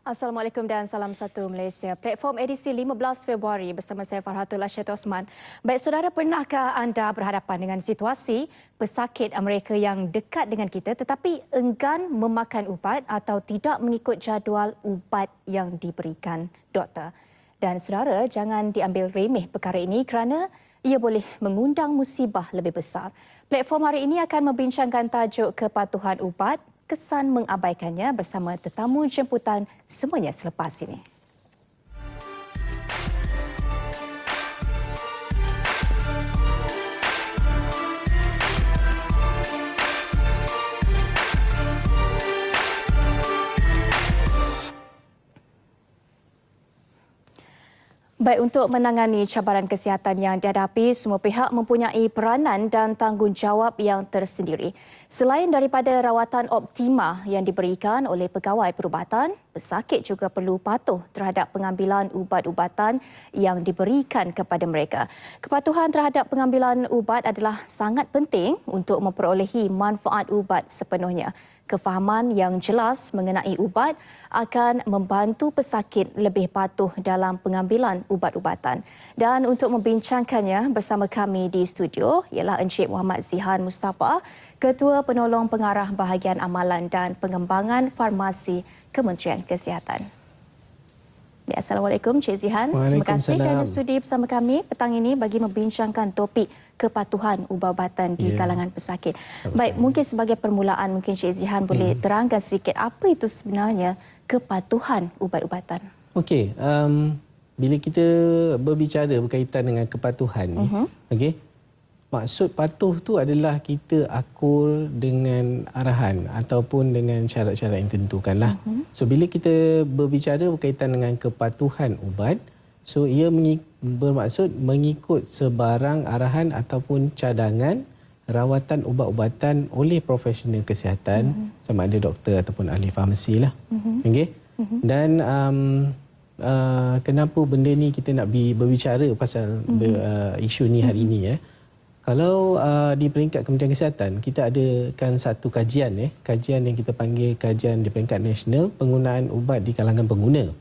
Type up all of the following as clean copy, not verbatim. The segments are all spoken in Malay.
Assalamualaikum dan salam satu Malaysia. Platform edisi 15 Februari bersama saya Farhatul Asyid Osman. Baik saudara, pernahkah anda berhadapan dengan situasi pesakit mereka yang dekat dengan kita tetapi enggan memakan ubat atau tidak mengikut jadual ubat yang diberikan doktor? Dan saudara, jangan diambil remeh perkara ini kerana ia boleh mengundang musibah lebih besar. Platform hari ini akan membincangkan tajuk kepatuhan ubat, kesan mengabaikannya bersama tetamu jemputan semuanya selepas ini. Baik, untuk menangani cabaran kesihatan yang dihadapi, semua pihak mempunyai peranan dan tanggungjawab yang tersendiri. Selain daripada rawatan optima yang diberikan oleh pegawai perubatan, pesakit juga perlu patuh terhadap pengambilan ubat-ubatan yang diberikan kepada mereka. Kepatuhan terhadap pengambilan ubat adalah sangat penting untuk memperolehi manfaat ubat sepenuhnya. Kefahaman yang jelas mengenai ubat akan membantu pesakit lebih patuh dalam pengambilan ubat-ubatan. Dan untuk membincangkannya bersama kami di studio ialah Encik Muhammad Zihan Mustafa, Ketua Penolong Pengarah Bahagian Amalan dan Pengembangan Farmasi Kementerian Kesihatan. Ya, Assalamualaikum Encik Zihan. Terima kasih kerana sudi bersama kami petang ini bagi membincangkan topik kepatuhan ubat-ubatan di kalangan pesakit. Baik, mungkin sebagai permulaan mungkin Encik Zihan boleh terangkan sedikit apa itu sebenarnya kepatuhan ubat-ubatan. Okey, bila kita berbicara berkaitan dengan kepatuhan ni, okey, maksud patuh tu adalah kita akur dengan arahan ataupun dengan syarat-syarat yang ditentukanlah. So bila kita berbicara berkaitan dengan kepatuhan ubat, so ia bermaksud mengikut sebarang arahan ataupun cadangan rawatan ubat-ubatan oleh profesional kesihatan, sama ada doktor ataupun ahli farmasi lah. Okey. Dan kenapa benda ni kita nak berbicara pasal isu ni hari ini ya? Kalau di peringkat Kementerian Kesihatan, kita adakan satu kajian yang kita panggil kajian di peringkat nasional penggunaan ubat di kalangan pengguna.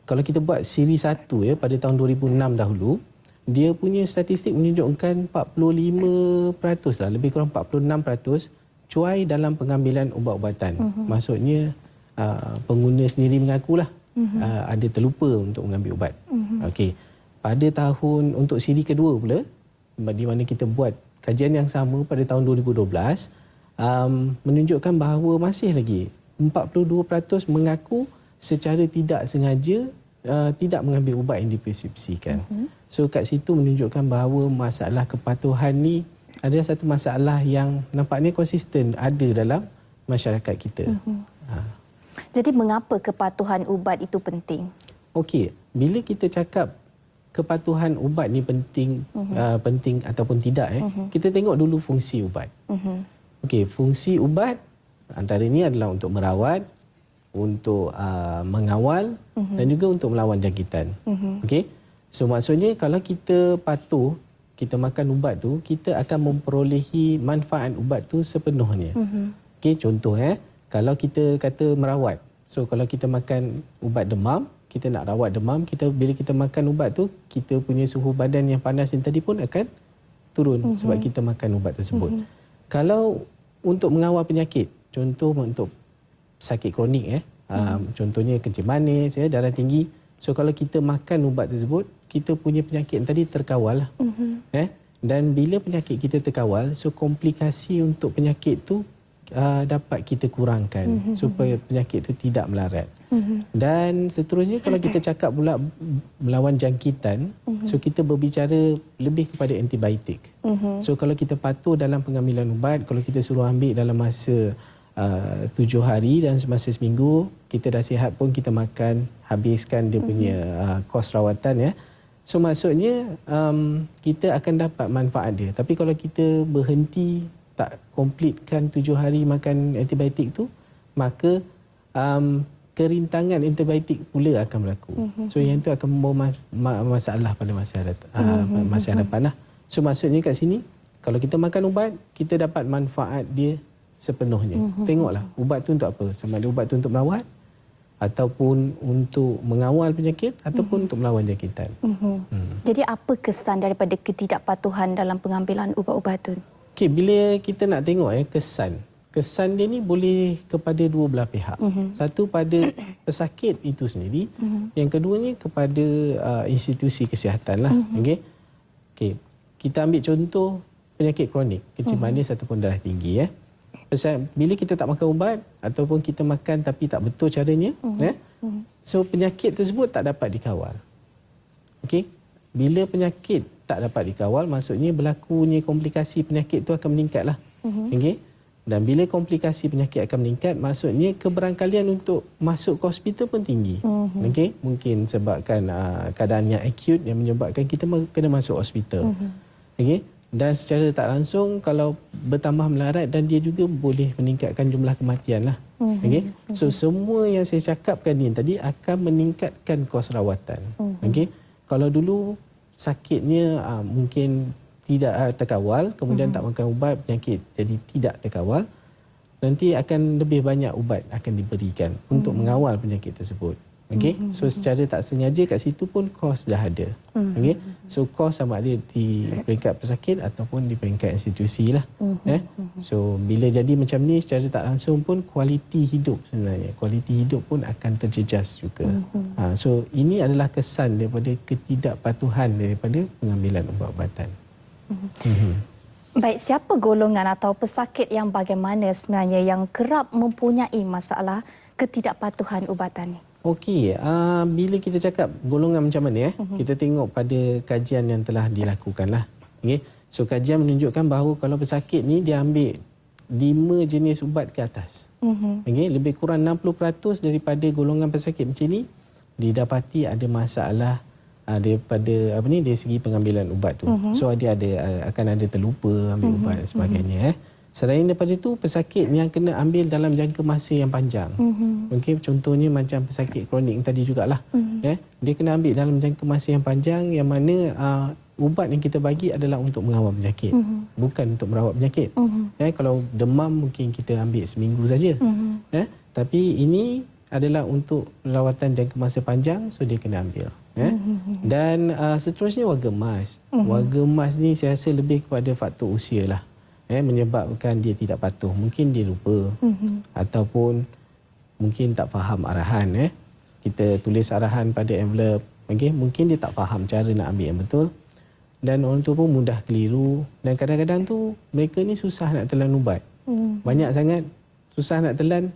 Kalau kita buat siri 1 pada tahun 2006 dahulu, dia punya statistik menunjukkan 45% lah, lebih kurang 46% cuai dalam pengambilan ubat-ubatan. Maksudnya pengguna sendiri mengakulah ada terlupa untuk mengambil ubat. Okey. Pada tahun untuk siri kedua pula, di mana kita buat kajian yang sama pada tahun 2012, menunjukkan bahawa masih lagi 42% mengaku secara tidak sengaja tidak mengambil ubat yang dipreskripsikan. So kat situ menunjukkan bahawa masalah kepatuhan ni adalah satu masalah yang nampaknya konsisten ada dalam masyarakat kita. Jadi mengapa kepatuhan ubat itu penting? Okey, bila kita cakap kepatuhan ubat ni penting penting ataupun tidak kita tengok dulu fungsi ubat. Okey, fungsi ubat antaranya adalah untuk merawat, untuk mengawal dan juga untuk melawan jangkitan. Okey. So maksudnya kalau kita patuh kita makan ubat tu, kita akan memperolehi manfaat ubat tu sepenuhnya. Okey, contoh kalau kita kata merawat. So kalau kita makan ubat demam, kita nak rawat demam, bila kita makan ubat tu, kita punya suhu badan yang panas yang tadi pun akan turun sebab kita makan ubat tersebut. Kalau untuk mengawal penyakit, contoh untuk sakit kronik contohnya kencing manis, darah tinggi. So kalau kita makan ubat tersebut, kita punya penyakit yang tadi terkawal lah. Dan bila penyakit kita terkawal, so komplikasi untuk penyakit tu dapat kita kurangkan supaya penyakit tu tidak melarat. Dan seterusnya kalau kita cakap pula melawan jangkitan, so kita berbicara lebih kepada antibiotik. So kalau kita patuh dalam pengambilan ubat, kalau kita suruh ambil dalam masa 7 hari dan semasa seminggu, kita dah sihat pun kita makan, habiskan dia punya kos rawatan So maksudnya kita akan dapat manfaat dia. Tapi kalau kita berhenti tak komplitkan 7 hari makan antibiotik tu, maka kerintangan antibiotik pula akan berlaku. So yang itu akan membawa masalah pada masa hadapan lah. So maksudnya kat sini, kalau kita makan ubat, kita dapat manfaat dia sepenuhnya. Tengoklah, ubat tu untuk apa? Sama ada ubat tu untuk merawat ataupun untuk mengawal penyakit ataupun untuk melawan jangkitan. Jadi apa kesan daripada ketidakpatuhan dalam pengambilan ubat-ubatan? Okey, bila kita nak tengok kesan dia ni boleh kepada dua belah pihak. Satu pada pesakit itu sendiri, yang keduanya kepada institusi kesihatan lah. Okey, kita ambil contoh penyakit kronik, kencing manis ataupun darah tinggi. Bila kita tak makan ubat ataupun kita makan tapi tak betul caranya, so penyakit tersebut tak dapat dikawal. Okey, bila penyakit tak dapat dikawal, maksudnya berlakunya komplikasi penyakit itu akan meningkatlah. Okey, dan bila komplikasi penyakit akan meningkat, maksudnya keberangkalian untuk masuk ke hospital pun tinggi. Okey, mungkin sebabkan keadaan yang akut yang menyebabkan kita kena masuk hospital. Okey, dan secara tak langsung kalau bertambah melarat, dan dia juga boleh meningkatkan jumlah kematian lah. Okey, so semua yang saya cakapkan ni tadi akan meningkatkan kos rawatan. Okey, kalau dulu sakitnya mungkin tidak terkawal, kemudian tak makan ubat, penyakit jadi tidak terkawal, nanti akan lebih banyak ubat akan diberikan untuk mengawal penyakit tersebut. Okey, so secara tak sengaja kat situ pun kos dah ada. Okey, so kos sama ada di peringkat pesakit ataupun di peringkat institusi lah. So bila jadi macam ni, secara tak langsung pun kualiti hidup sebenarnya, kualiti hidup pun akan terjejas juga. So ini adalah kesan daripada ketidakpatuhan daripada pengambilan ubat-ubatan. Baik, siapa golongan atau pesakit yang bagaimana sebenarnya yang kerap mempunyai masalah ketidakpatuhan ubatan ni? Okey, bila kita cakap golongan macam mana, kita tengok pada kajian yang telah dilakukan lah. Okay? So kajian menunjukkan bahawa kalau pesakit ni dia ambil 5 jenis ubat ke atas, okay? Lebih kurang 60% daripada golongan pesakit macam ni didapati ada masalah daripada dari segi pengambilan ubat tu. So dia akan ada terlupa ambil ubat dan sebagainya. Selain daripada itu, pesakit yang kena ambil dalam jangka masa yang panjang. Mungkin contohnya macam pesakit kronik tadi jugalah. Dia kena ambil dalam jangka masa yang panjang, yang mana ubat yang kita bagi adalah untuk mengawal penyakit, bukan untuk merawat penyakit. Kalau demam mungkin kita ambil seminggu saja. Tapi ini adalah untuk rawatan jangka masa panjang, so dia kena ambil. Dan seterusnya warga emas. Warga emas ni saya rasa lebih kepada faktor usia lah. Menyebabkan dia tidak patuh. Mungkin dia lupa, ataupun mungkin tak faham arahan. Kita tulis arahan pada envelope, mungkin dia tak faham cara nak ambil yang betul, dan orang tu pun mudah keliru, dan kadang-kadang tu mereka ni susah nak telan ubat. Banyak sangat, susah nak telan,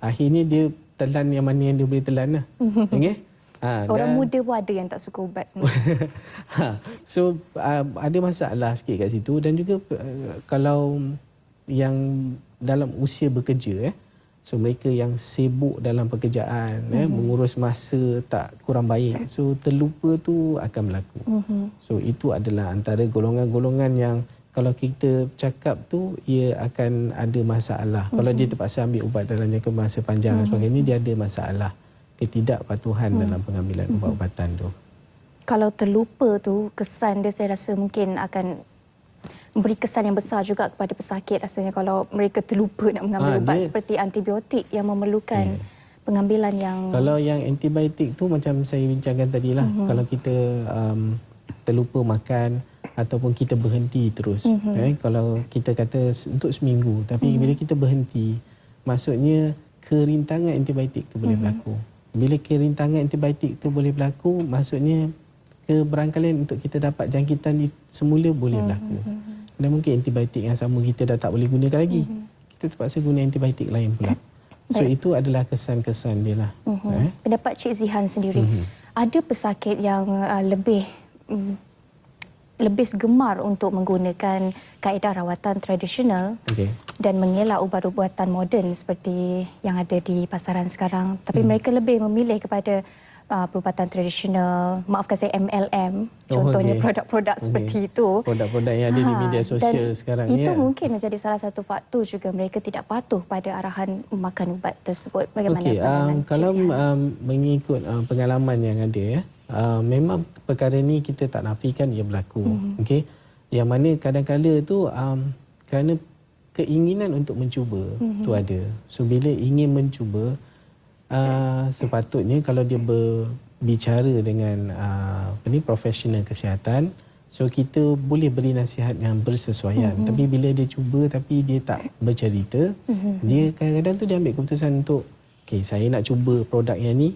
akhirnya dia telan yang mana yang dia boleh telan lah. Orang muda pun ada yang tak suka ubat sebenarnya. So ada masalah sikit kat situ. Dan juga kalau yang dalam usia bekerja, so mereka yang sibuk dalam pekerjaan, mengurus masa tak kurang baik, so terlupa tu akan berlaku. So itu adalah antara golongan-golongan yang kalau kita cakap tu ia akan ada masalah. Kalau dia terpaksa ambil ubat dalam jangka masa panjang dan sebagainya, dia ada masalah ketidakpatuhan dalam pengambilan ubat-ubatan tu. Kalau terlupa tu, kesan dia saya rasa mungkin akan memberi kesan yang besar juga kepada pesakit rasanya kalau mereka terlupa nak mengambil ubat seperti antibiotik yang memerlukan pengambilan yang... Kalau yang antibiotik tu macam saya bincangkan tadi lah, kalau kita terlupa makan ataupun kita berhenti terus. Kalau kita kata untuk seminggu, tapi bila kita berhenti, maksudnya kerintangan antibiotik tu boleh berlaku. Bila kerintangan antibiotik tu boleh berlaku, maksudnya keberangkalian untuk kita dapat jangkitan semula boleh berlaku. Dan mungkin antibiotik yang sama kita dah tak boleh gunakan lagi. Kita terpaksa guna antibiotik lain pula. So itu adalah kesan-kesan dia lah. Pendapat Cik Zihan sendiri, ada pesakit yang lebih gemar untuk menggunakan kaedah rawatan tradisional dan mengelak ubat-ubatan moden seperti yang ada di pasaran sekarang. Tapi mereka lebih memilih kepada perubatan tradisional, maafkan saya MLM, contohnya produk-produk seperti itu. Produk-produk yang ada di media sosial sekarang. Itu mungkin menjadi salah satu faktor juga mereka tidak patuh pada arahan makan ubat tersebut. Bagaimana pandangan kalau mengikut pengalaman yang ada, memang perkara ni kita tak nafikan ia berlaku. Yang mana kadang-kala tu kerana keinginan untuk mencuba tu ada. So bila ingin mencuba, sepatutnya kalau dia berbicara dengan profesional kesihatan, so kita boleh beri nasihat yang bersesuaian. Tapi bila dia cuba tapi dia tak bercerita, dia kadang-kadang tu dia ambil keputusan untuk saya nak cuba produk yang ni.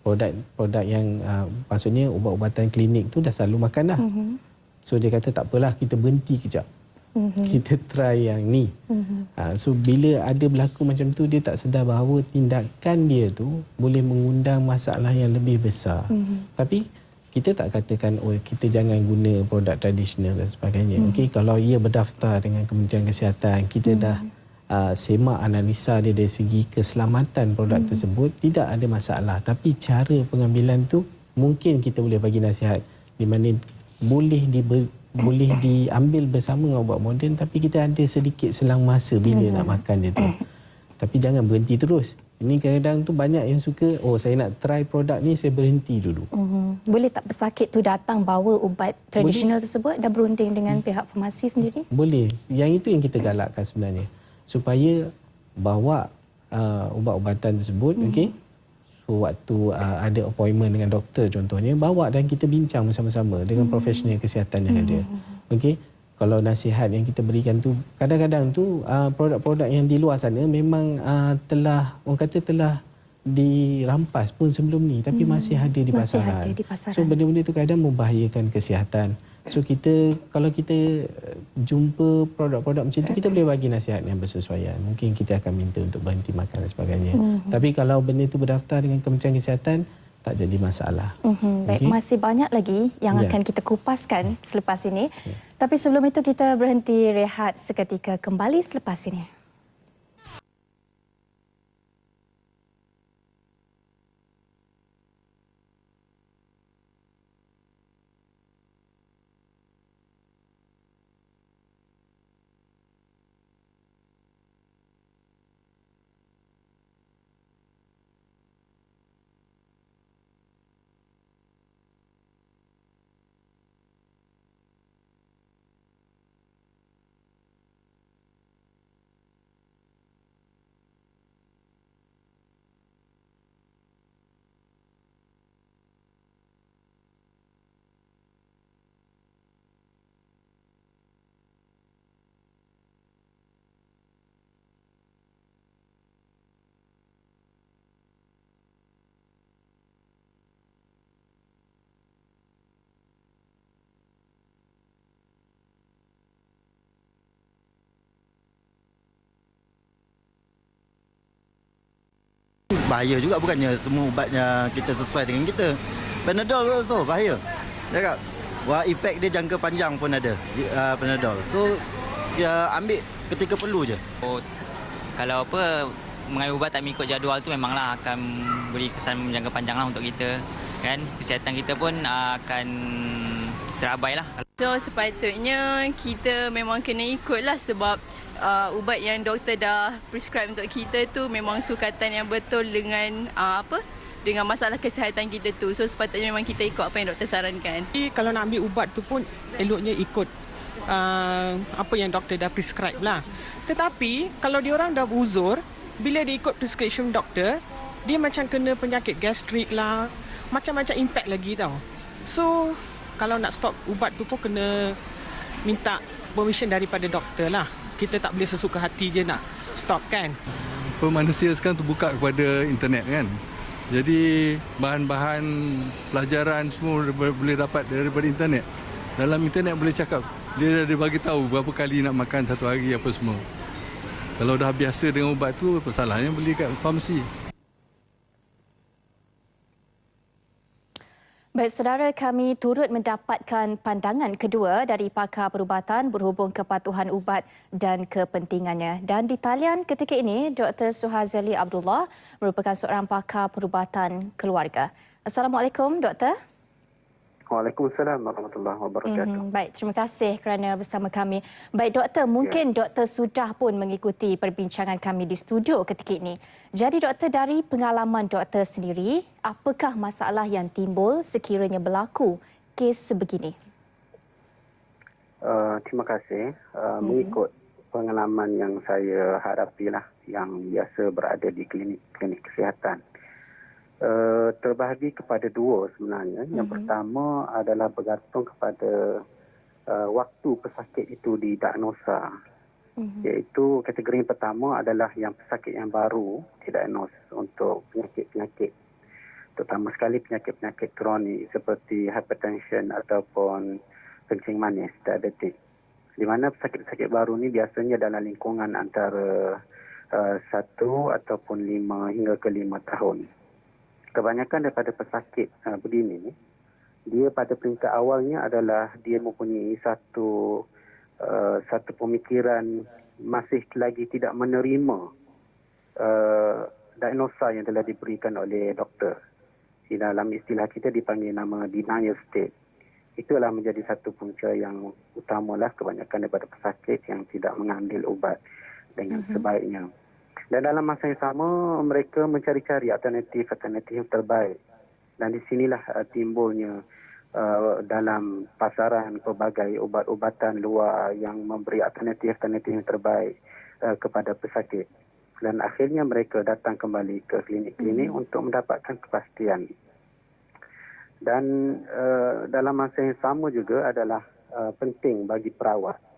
Produk yang maksudnya ubat-ubatan klinik tu dah selalu makan dah. So dia kata tak apalah, kita berhenti kejap. Kita try yang ni. So bila ada berlaku macam tu, dia tak sedar bahawa tindakan dia tu boleh mengundang masalah yang lebih besar. Tapi kita tak katakan kita jangan guna produk tradisional dan sebagainya. Okey, kalau ia berdaftar dengan Kementerian Kesihatan, kita dah semak analisa dia dari segi keselamatan produk tersebut, tidak ada masalah. Tapi cara pengambilan tu mungkin kita boleh bagi nasihat di mana boleh diambil bersama dengan ubat moden, tapi kita ada sedikit selang masa bila nak makan dia tu. Tapi jangan berhenti terus. Ini kadang-kadang tu banyak yang suka, saya nak try produk ni, saya berhenti dulu. Boleh tak pesakit tu datang bawa ubat tradisional tersebut dan berunding dengan pihak farmasi sendiri? Boleh. Yang itu yang kita galakkan sebenarnya. Supaya bawa ubat-ubatan tersebut, okey. So waktu ada appointment dengan doktor contohnya, bawa dan kita bincang bersama-sama dengan profesional kesihatan yang ada. Okey. Kalau nasihat yang kita berikan tu, kadang-kadang tu produk-produk yang di luar sana memang telah dirampas pun sebelum ni, tapi masih ada di pasaran. So benda-benda tu kadang membahayakan kesihatan. So kalau kita jumpa produk-produk macam tu, kita boleh bagi nasihat yang bersesuaian. Mungkin kita akan minta untuk berhenti makan dan sebagainya. Tapi kalau benda itu berdaftar dengan Kementerian Kesihatan, tak jadi masalah. Baik, masih banyak lagi yang akan kita kupaskan selepas ini. Tapi sebelum itu kita berhenti rehat seketika, kembali selepas ini. Bahaya juga, bukannya semua ubatnya kita sesuai dengan kita. Panadol also bahaya. Cakap, efek dia jangka panjang pun ada, Panadol. So, ambil ketika perlu je. Kalau mengambil ubat tak mengikut jadual tu memanglah akan beri kesan jangka panjang lah untuk kita. Kan? Kesihatan kita pun akan terabai lah. So, sepatutnya kita memang kena ikutlah sebab ubat yang doktor dah prescribe untuk kita tu memang sukatan yang betul dengan dengan masalah kesihatan kita tu. So sepatutnya memang kita ikut apa yang doktor sarankan. Kalau nak ambil ubat tu pun eloknya ikut apa yang doktor dah prescribe lah. Tetapi kalau diorang dah uzur, bila dia ikut prescription doktor, dia macam kena penyakit gastrik lah, macam-macam impact lagi tau. So kalau nak stop ubat tu pun kena minta permission daripada doktor lah. Kita tak boleh sesuka hati je nak stop kan. Manusia sekarang terbuka kepada internet kan. Jadi bahan-bahan pelajaran semua boleh dapat daripada internet. Dalam internet boleh cakap, dia dah bagi tahu berapa kali nak makan satu hari apa semua. Kalau dah biasa dengan ubat tu, apa salahnya beli kat farmasi. Baik, saudara, kami turut mendapatkan pandangan kedua dari pakar perubatan berhubung kepatuhan ubat dan kepentingannya. Dan di talian ketika ini, Dr. Suhazali Abdullah merupakan seorang pakar perubatan keluarga. Assalamualaikum, Doktor. Waalaikumsalam warahmatullahi wabarakatuh. Baik, terima kasih kerana bersama kami. Baik, Doktor, mungkin Doktor sudah pun mengikuti perbincangan kami di studio ketika ini. Jadi, Doktor, dari pengalaman Doktor sendiri, apakah masalah yang timbul sekiranya berlaku kes sebegini? Terima kasih. Mengikut pengalaman yang saya hadapilah, yang biasa berada di klinik kesihatan. terbahagi kepada dua sebenarnya. Yang pertama adalah bergantung kepada waktu pesakit itu didiagnosa. Iaitu kategori yang pertama adalah yang pesakit yang baru didiagnos untuk penyakit-penyakit, terutama sekali penyakit-penyakit kronik seperti hypertension ataupun kencing manis, diabetik. Di mana pesakit-pesakit baru ni biasanya dalam lingkungan antara 1 ataupun 5 hingga ke 5 tahun. Kebanyakan daripada pesakit begini, dia pada peringkat awalnya adalah dia mempunyai satu pemikiran masih lagi tidak menerima diagnosa yang telah diberikan oleh doktor. Di dalam istilah kita dipanggil nama denial state. Itulah menjadi satu punca yang utamalah kebanyakan daripada pesakit yang tidak mengambil ubat dengan sebaiknya. Dan dalam masa yang sama, mereka mencari-cari alternatif yang terbaik. Dan di sinilah timbulnya dalam pasaran pelbagai ubat-ubatan luar yang memberi alternatif yang terbaik kepada pesakit. Dan akhirnya mereka datang kembali ke klinik-klinik untuk mendapatkan kepastian. Dan dalam masa yang sama juga adalah penting bagi perawat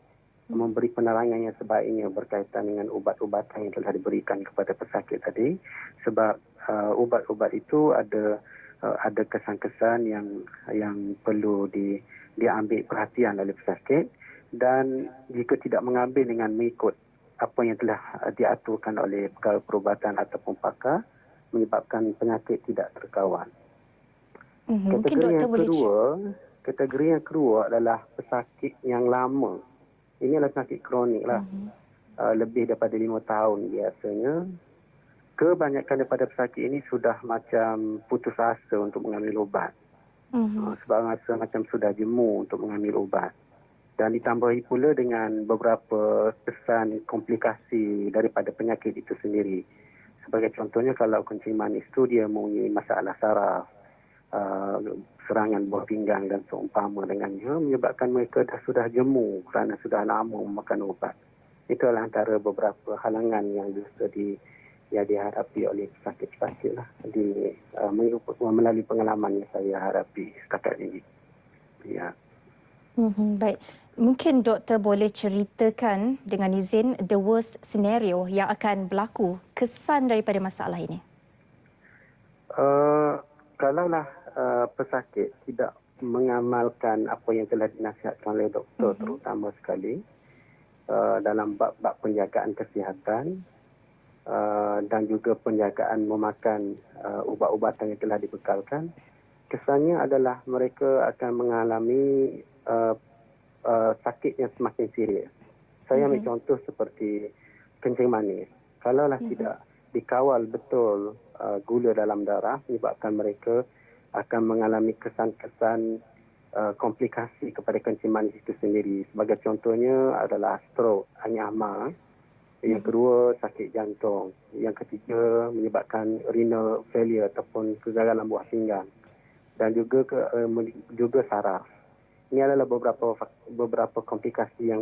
memberi penerangan yang sebaiknya berkaitan dengan ubat-ubatan yang telah diberikan kepada pesakit tadi. Sebab ubat-ubat itu ada kesan-kesan yang perlu diambil perhatian oleh pesakit, dan jika tidak mengambil dengan mengikut apa yang telah diaturkan oleh pegawai perubatan ataupun pakar, menyebabkan penyakit tidak terkawal. Kategori yang kedua adalah pesakit yang lama. Ini adalah penyakit kronik lah. Lebih daripada 5 tahun biasanya. Kebanyakan daripada pesakit ini sudah macam putus asa untuk mengambil ubat. Sebab rasa macam sudah jemu untuk mengambil ubat. Dan ditambahi pula dengan beberapa kesan komplikasi daripada penyakit itu sendiri. Sebagai contohnya, kalau kencing manis itu dia mempunyai masalah saraf, serangan buah pinggang dan seumpama dengannya, menyebabkan mereka sudah jemu kerana sudah lama memakan ubat. Itu adalah antara beberapa halangan yang biasa dihadapi oleh pesakit-pesakit lah, melalui pengalaman yang saya hadapi setakat ini. Ya. Baik, mungkin doktor boleh ceritakan dengan izin the worst scenario yang akan berlaku, kesan daripada masalah ini. Kalaulah pesakit tidak mengamalkan apa yang telah dinasihatkan oleh doktor, terutama sekali dalam bab penjagaan kesihatan dan juga penjagaan memakan ubat-ubatan yang telah dibekalkan, kesannya adalah mereka akan mengalami sakit yang semakin serius. Saya ambil contoh seperti kencing manis. Kalaulah tidak dikawal betul gula dalam darah, menyebabkan mereka akan mengalami kesan-kesan komplikasi kepada kencing manis itu sendiri. Sebagai contohnya adalah stroke, anyama. Yang kedua, sakit jantung. Yang ketiga, menyebabkan renal failure ataupun kegagalan buah pinggang. Dan juga saraf. Ini adalah beberapa komplikasi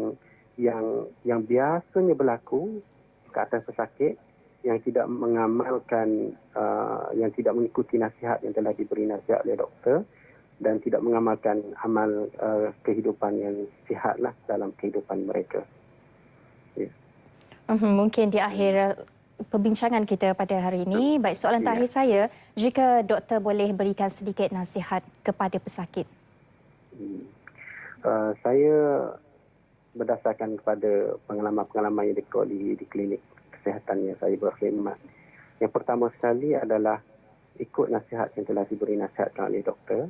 yang biasanya berlaku ke atas pesakit yang tidak mengamalkan, yang tidak mengikuti nasihat yang telah diberi nasihat oleh doktor dan tidak mengamalkan amal kehidupan yang sihatlah dalam kehidupan mereka. Yeah. Mungkin di akhir perbincangan kita pada hari ini, baik, soalan terakhir saya, jika doktor boleh berikan sedikit nasihat kepada pesakit. Saya berdasarkan kepada pengalaman-pengalaman yang diperoleh di klinik kesihatan yang saya berkhidmat. Yang pertama sekali adalah ikut nasihat yang telah diberi nasihatkan oleh doktor.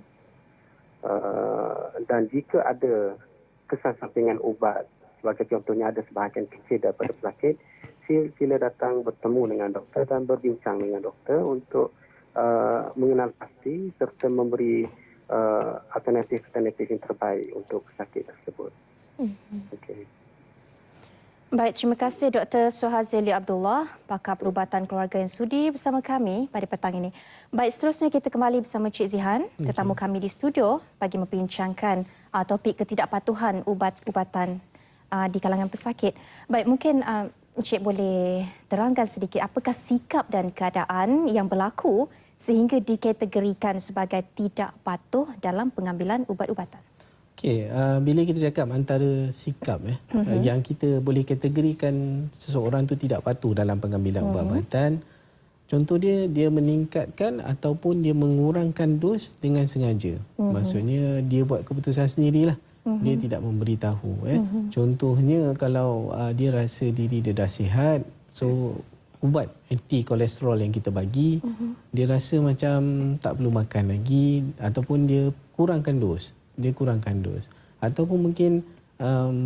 Dan jika ada kesan sampingan ubat, sebagai contohnya ada sebahagian kecil daripada pesakit, sila datang bertemu dengan doktor dan berbincang dengan doktor untuk mengenal pasti serta memberi alternatif yang terbaik untuk pesakit tersebut. Okay. Baik, terima kasih Dr. Suhazili Abdullah, pakar perubatan keluarga yang sudi bersama kami pada petang ini. Baik, seterusnya kita kembali bersama Cik Zihan, tetamu kami di studio bagi membincangkan topik ketidakpatuhan ubat-ubatan di kalangan pesakit. Baik, mungkin Encik boleh terangkan sedikit apakah sikap dan keadaan yang berlaku sehingga dikategorikan sebagai tidak patuh dalam pengambilan ubat-ubatan? Okey, bila kita cakap antara sikap yang kita boleh kategorikan seseorang tu tidak patuh dalam pengambilan ubat-ubatan, contoh dia meningkatkan ataupun dia mengurangkan dos dengan sengaja. Maksudnya dia buat keputusan sendirilah. Dia tidak memberitahu. Contohnya kalau dia rasa diri dia dah sihat, so ubat anti kolesterol yang kita bagi, dia rasa macam tak perlu makan lagi ataupun dia kurangkan dos. Ataupun mungkin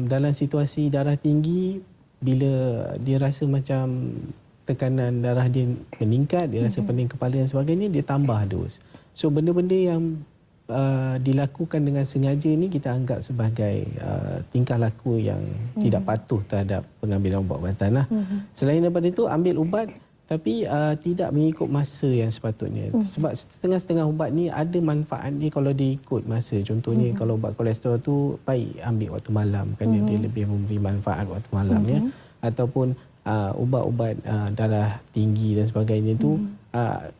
dalam situasi darah tinggi, bila dia rasa macam tekanan darah dia meningkat, dia rasa pening kepala dan sebagainya, dia tambah dos. So benda-benda yang dilakukan dengan sengaja ni kita anggap sebagai tingkah laku yang tidak patuh terhadap pengambilan ubat-ubatan lah. Selain daripada itu, ambil ubat tapi tidak mengikut masa yang sepatutnya. Sebab setengah-setengah ubat ni ada manfaat dia kalau dia ikut masa. Contohnya kalau ubat kolesterol tu baik ambil waktu malam kerana dia lebih memberi manfaat waktu malamnya. Ataupun ubat-ubat darah tinggi dan sebagainya tu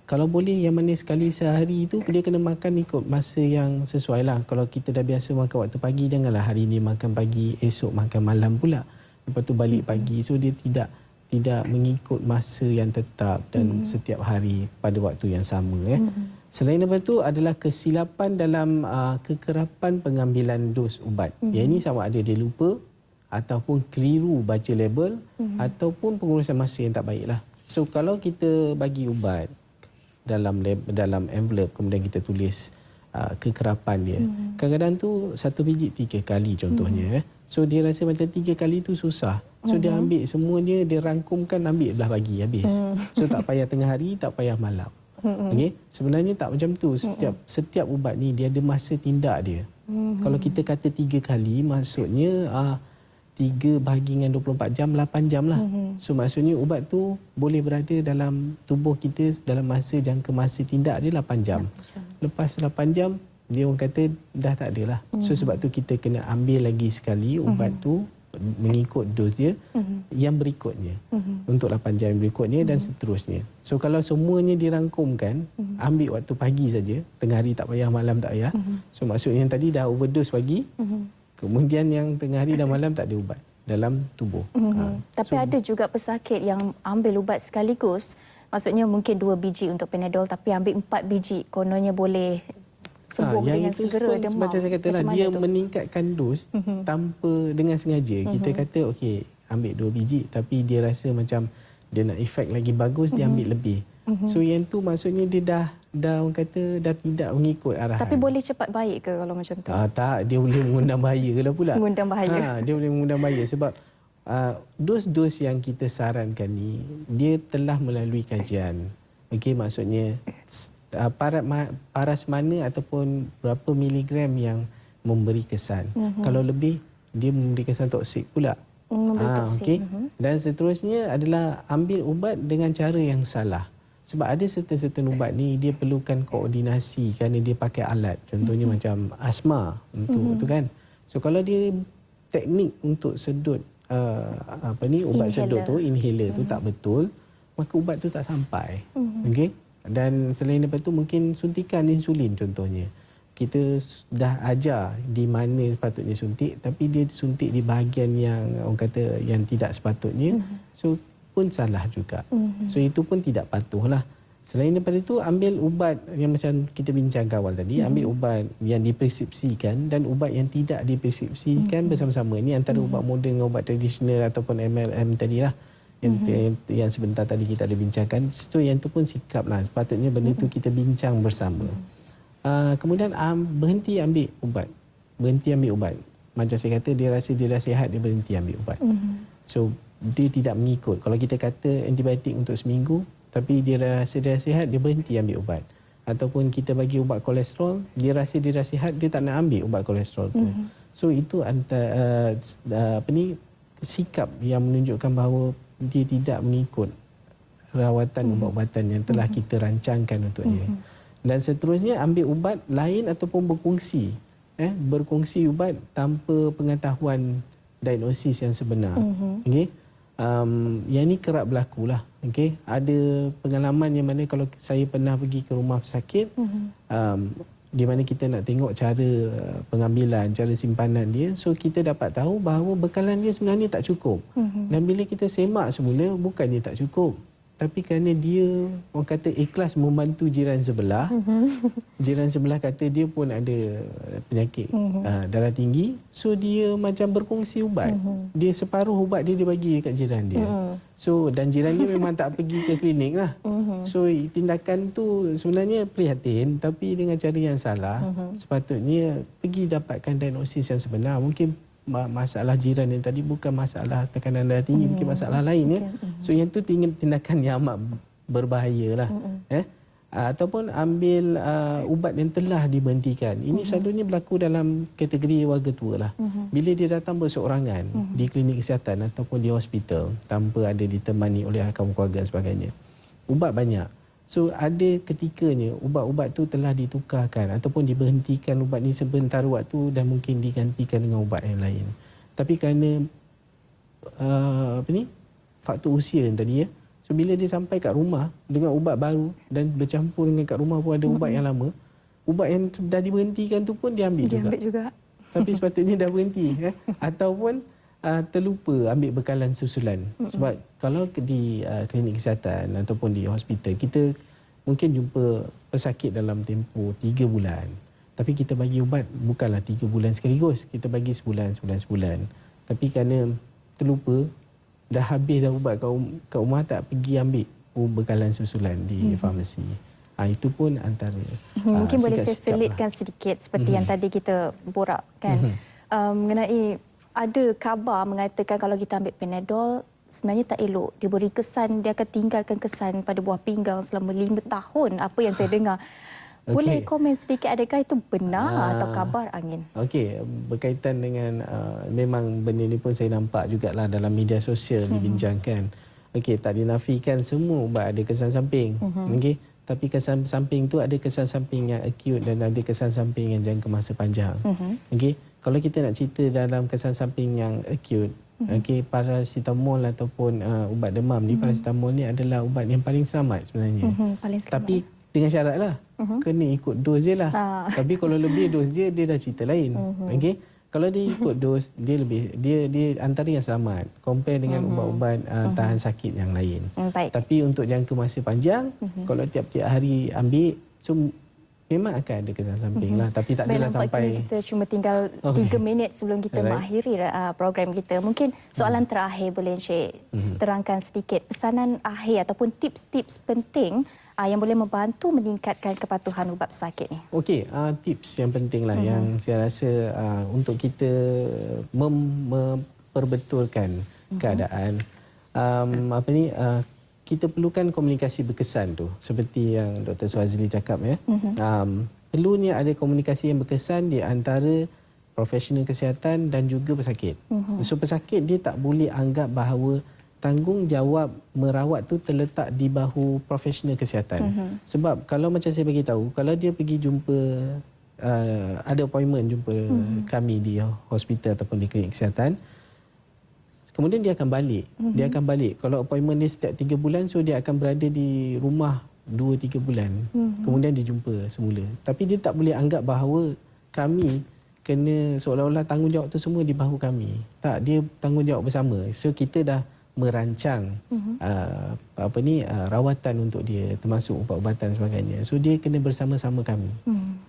kalau boleh yang mana sekali sehari tu dia kena makan ikut masa yang sesuai lah. Kalau kita dah biasa makan waktu pagi, janganlah hari ni makan pagi, esok makan malam pula, lepas tu balik pagi. So dia tidak mengikut masa yang tetap dan setiap hari pada waktu yang sama. Selain daripada itu adalah kesilapan dalam kekerapan pengambilan dos ubat. Yang ini sama ada dia lupa ataupun keliru baca label ataupun pengurusan masa yang tak baiklah. So kalau kita bagi ubat dalam envelope kemudian kita tulis kekerapan dia, kadang-kadang tu 1 biji 3 kali contohnya. So dia rasa macam 3 kali tu susah. So dia ambil semuanya, dia rangkumkan, ambil belah bagi habis. So tak payah tengah hari, tak payah malam. Okay? Sebenarnya tak macam tu. Setiap ubat ni dia ada masa tindak dia. Kalau kita kata 3 kali, maksudnya 3 bahagi dengan 24 jam, 8 jam lah. So maksudnya ubat tu boleh berada dalam tubuh kita dalam jangka masa tindak dia 8 jam. Lepas 8 jam, dia orang kata dah tak ada lah. So sebab tu kita kena ambil lagi sekali ubat tu mengikut dos dia yang berikutnya. Untuk 8 jam berikutnya dan seterusnya. So kalau semuanya dirangkumkan, ambil waktu pagi saja, tengah hari tak payah, malam tak payah. So maksudnya yang tadi dah overdose pagi, kemudian yang tengah hari dan malam tak ada ubat dalam tubuh. Tapi ada juga pesakit yang ambil ubat sekaligus. Maksudnya mungkin 2 biji untuk Panadol tapi ambil 4 biji. Kononnya boleh sembuh dengan segera demam. Macam saya kata lah, dia meningkatkan dos tanpa dengan sengaja. Kita kata okey, ambil 2 biji tapi dia rasa macam dia nak efek lagi bagus, dia ambil lebih. So yang tu maksudnya dia dah orang kata dah tidak mengikut arahan. Tapi boleh cepat baik ke kalau macam tu? Tak, dia boleh mengundang bahaya lah pula. Mengundang bahaya. Dia boleh mengundang bahaya sebab dos-dos yang kita sarankan ni dia telah melalui kajian. Okey, maksudnya paras mana ataupun berapa miligram yang memberi kesan. Kalau lebih, dia memberi kesan toksik pula. Okay. Dan seterusnya adalah ambil ubat dengan cara yang salah. Sebab ada certain ubat ni dia perlukan koordinasi kerana dia pakai alat. Contohnya macam asma untuk tu kan. So kalau dia teknik untuk sedut ubat sedut tu, inhaler tu tak betul, maka ubat tu tak sampai. Okey. Dan selain daripada tu mungkin suntikan insulin contohnya. Kita dah ajar di mana sepatutnya suntik tapi dia suntik di bahagian yang orang kata yang tidak sepatutnya. So pun salah juga. So itu pun tidak patuh lah. Selain daripada itu, ambil ubat yang macam kita bincangkan awal tadi, ambil ubat yang dipreskripsikan dan ubat yang tidak dipreskripsikan bersama-sama. Ini antara ubat moden dengan ubat tradisional ataupun MLM tadilah. Yang sebentar tadi kita ada bincangkan. So yang itu pun sikap lah. Sepatutnya benda itu kita bincang bersama. Kemudian berhenti ambil ubat. Macam saya kata, dia rasa dia dah sihat, dia berhenti ambil ubat. So dia tidak mengikut. Kalau kita kata antibiotik untuk seminggu, tapi dia rasa dia sihat, dia berhenti ambil ubat. Ataupun kita bagi ubat kolesterol, dia rasa dia dah sihat, dia tak nak ambil ubat kolesterol tu. So itu sikap yang menunjukkan bahawa dia tidak mengikut rawatan ubat-ubatan yang telah kita rancangkan untuk dia. Dan seterusnya ambil ubat lain ataupun berkongsi. Berkongsi ubat tanpa pengetahuan diagnosis yang sebenar. Okay? yang ni kerap berlaku lah. Okay? Ada pengalaman yang mana kalau saya pernah pergi ke rumah pesakit, di mana kita nak tengok cara pengambilan, cara simpanan dia. So kita dapat tahu bahawa bekalan dia sebenarnya tak cukup. Dan bila kita semak semula, bukannya tak cukup. Tapi kerana dia, orang kata ikhlas membantu jiran sebelah, jiran sebelah kata dia pun ada penyakit darah tinggi, so dia macam berkongsi ubat. Dia separuh ubat dia bagi dekat jiran dia. So dan jiran dia memang tak pergi ke klinik lah. So tindakan tu sebenarnya prihatin, tapi dengan cara yang salah. Sepatutnya pergi dapatkan diagnosis yang sebenar. Mungkin masalah jiran yang tadi bukan masalah tekanan darah tinggi, mungkin masalah lain ya. So yang tu tindakan yang amat berbahaya lah. Ataupun ambil ubat yang telah diberhentikan. Ini selalunya berlaku dalam kategori warga tua lah. Bila dia datang berseorangan di klinik kesihatan ataupun di hospital tanpa ada ditemani oleh kaum keluarga dan sebagainya. Ubat banyak. So ada ketikanya ubat-ubat tu telah ditukarkan ataupun diberhentikan ubat ni sebentar waktu dan mungkin digantikan dengan ubat yang lain. Tapi kerana faktor usia yang tadi ya. So bila dia sampai kat rumah dengan ubat baru dan bercampur dengan kat rumah pun ada ubat yang lama, ubat yang dah diberhentikan tu pun dia ambil juga. Tapi sepatutnya dah berhenti ataupun terlupa ambil bekalan susulan. Sebab kalau di klinik kesihatan ataupun di hospital, kita mungkin jumpa pesakit dalam tempoh 3 bulan. Tapi kita bagi ubat bukanlah 3 bulan sekaligus. Kita bagi sebulan. Tapi kerana terlupa, dah habis dah ubat kat rumah, tak pergi ambil bekalan susulan di farmasi. Itu pun antara mungkin boleh saya selitkan sedikit seperti yang tadi kita borakkan mengenai ada khabar mengatakan kalau kita ambil Panadol sebenarnya tak elok. Dia beri kesan, dia akan tinggalkan kesan pada buah pinggang selama 5 tahun. Apa yang saya dengar. Boleh komen sedikit, adakah itu benar atau kabar angin? Okey, berkaitan dengan memang benda ni pun saya nampak jugalah dalam media sosial dibincangkan. Okey, tak dinafikan semua ubat ada kesan samping. Okey, tapi kesan samping tu ada kesan samping yang acute dan ada kesan samping yang jangka masa panjang. Okey, kalau kita nak cerita dalam kesan samping yang acute, okey, paracetamol ataupun ubat demam ni, paracetamol ni adalah ubat yang paling selamat sebenarnya. Paling selamat. Tapi dengan syaratlah kena ikut dos dia lah. Tapi kalau lebih dos dia dah cerita lain. Okey, kalau dia ikut dos, dia lebih dia antara yang selamat compare dengan ubat-ubat tahan sakit yang lain. Tapi untuk jangka masa panjang, kalau tiap-tiap hari ambil, so memang akan ada kesan samping lah. Tapi tak adalah sampai... Kita cuma tinggal 3 minit sebelum kita mengakhiri program kita. Mungkin soalan terakhir boleh Encik terangkan sedikit pesanan akhir ataupun tips-tips penting yang boleh membantu meningkatkan kepatuhan ubat pesakit ni. Okey, tips yang penting lah yang saya rasa untuk kita memperbetulkan keadaan. Kita perlukan komunikasi berkesan tu, seperti yang Dr. Suhazli cakap ya. Perlunya ada komunikasi yang berkesan di antara profesional kesihatan dan juga pesakit. So pesakit dia tak boleh anggap bahawa tanggungjawab merawat tu terletak di bahu profesional kesihatan. Sebab kalau macam saya bagi tahu, kalau dia pergi jumpa ada appointment jumpa kami di hospital ataupun di klinik kesihatan, kemudian dia akan balik. Dia akan balik. Kalau appointment dia setiap 3 bulan, so dia akan berada di rumah 2-3 bulan. Kemudian dia jumpa semula. Tapi dia tak boleh anggap bahawa kami kena seolah-olah tanggungjawab tu semua di bahu kami. Tak, dia tanggungjawab bersama. So kita dah merancang rawatan untuk dia, termasuk ubat-ubatan dan sebagainya. So dia kena bersama-sama kami.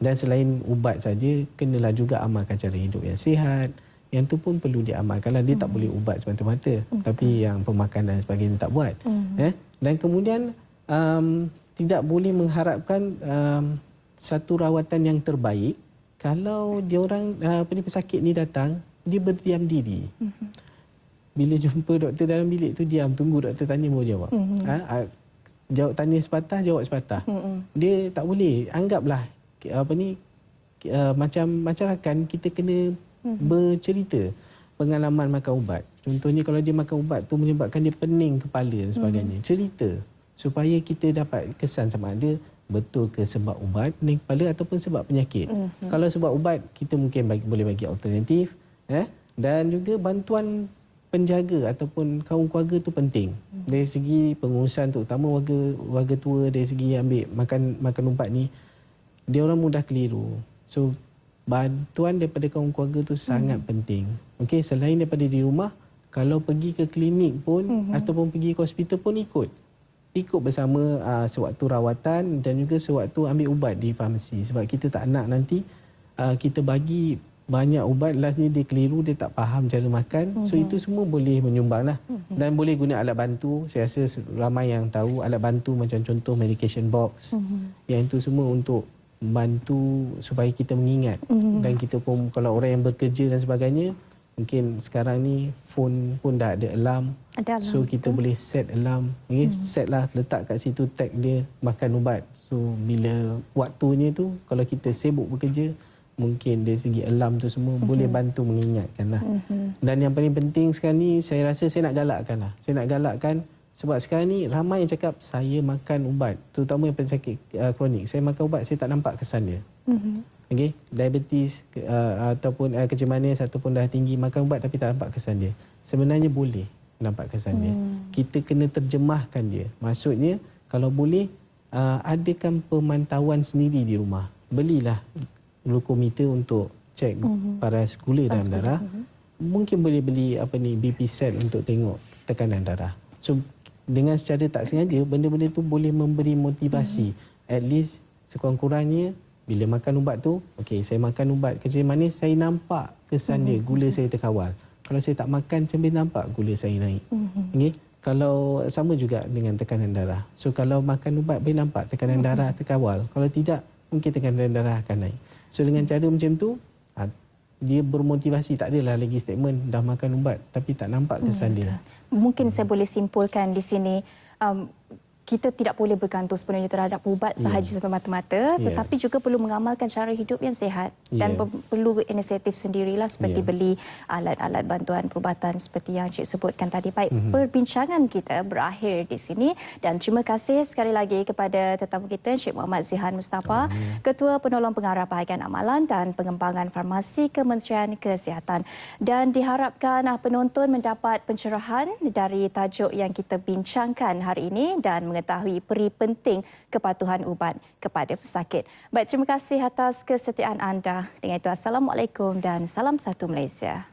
Dan selain ubat saja, kenalah juga amalkan cara hidup yang sihat. Yang tu pun perlu diamalkan. Dia tak boleh ubat semata-mata, tapi yang pemakanan dan sebagainya tak buat. Dan kemudian tidak boleh mengharapkan satu rawatan yang terbaik kalau dia orang pesakit ni datang, dia berdiam diri. Bila jumpa doktor dalam bilik tu, diam, tunggu doktor tanya baru jawab. Jawab tanya sepatah, jawab sepatah. Dia tak boleh. Anggaplah macam rakan, kita kena bercerita pengalaman makan ubat. Contohnya kalau dia makan ubat tu menyebabkan dia pening kepala dan sebagainya. Cerita supaya kita dapat kesan sama ada betul ke sebab ubat pening kepala ataupun sebab penyakit. Kalau sebab ubat, kita mungkin boleh bagi alternatif dan juga bantuan penjaga ataupun kaum keluarga tu penting. Dari segi pengurusan terutama warga tua, dari segi ambil makan ubat ni, dia orang mudah keliru. So bantuan daripada kaum keluarga tu sangat penting. Okey, selain daripada di rumah, kalau pergi ke klinik pun ataupun pergi ke hospital pun ikut bersama sewaktu rawatan dan juga sewaktu ambil ubat di farmasi. Sebab kita tak nak nanti kita bagi banyak ubat, lastnya dia keliru, dia tak faham cara makan. So itu semua boleh menyumbang lah. Dan boleh guna alat bantu. Saya rasa ramai yang tahu alat bantu macam contoh medication box. Yang itu semua untuk bantu supaya kita mengingat. Dan kita pun kalau orang yang bekerja dan sebagainya, mungkin sekarang ni phone pun dah ada alarm. Ada alarm, So kita boleh set alarm. Okay? Set lah, letak kat situ tag dia makan ubat. So bila waktunya tu, kalau kita sibuk bekerja, mungkin dari segi alarm tu semua boleh bantu mengingatkan lah. Dan yang paling penting sekarang ni, saya rasa saya nak galakkan lah. Saya nak galakkan sebab sekarang ni ramai yang cakap saya makan ubat, terutama yang pesakit kronik. Saya makan ubat, saya tak nampak kesan dia. Okay? Diabetes ataupun kecil manis ataupun darah tinggi, makan ubat tapi tak nampak kesan dia. Sebenarnya boleh nampak kesan dia. Kita kena terjemahkan dia. Maksudnya kalau boleh adakan pemantauan sendiri di rumah. Belilah glukometer untuk cek paras gula dalam darah. Mungkin boleh beli BP set untuk tengok tekanan darah. So dengan secara tak sengaja, benda-benda tu boleh memberi motivasi. At least sekurang-kurangnya bila makan ubat tu, okey, saya makan ubat kecil manis, saya nampak kesan dia, gula saya terkawal. Kalau saya tak makan, sambil nampak gula saya naik. Okay? Kalau sama juga dengan tekanan darah. So kalau makan ubat, boleh nampak tekanan darah terkawal. Kalau tidak, mungkin tekanan darah akan naik. So dengan cara macam tu, dia bermotivasi. Tak adalah lagi statement dah makan ubat tapi tak nampak kesan dia. Mungkin saya boleh simpulkan di sini, kita tidak boleh bergantung sepenuhnya terhadap ubat sahaja semata-mata, tetapi juga perlu mengamalkan cara hidup yang sihat dan perlu inisiatif sendirilah seperti beli alat-alat bantuan perubatan seperti yang Cik sebutkan tadi. Baik, perbincangan kita berakhir di sini dan terima kasih sekali lagi kepada tetamu kita Cik Muhammad Zihan Mustafa, Ketua Penolong Pengarah Bahagian Amalan dan Pengembangan Farmasi Kementerian Kesihatan. Dan diharapkan penonton mendapat pencerahan dari tajuk yang kita bincangkan hari ini dan mengetahui peri penting kepatuhan ubat kepada pesakit. Baik, terima kasih atas kesetiaan anda. Dengan itu, Assalamualaikum dan salam satu Malaysia.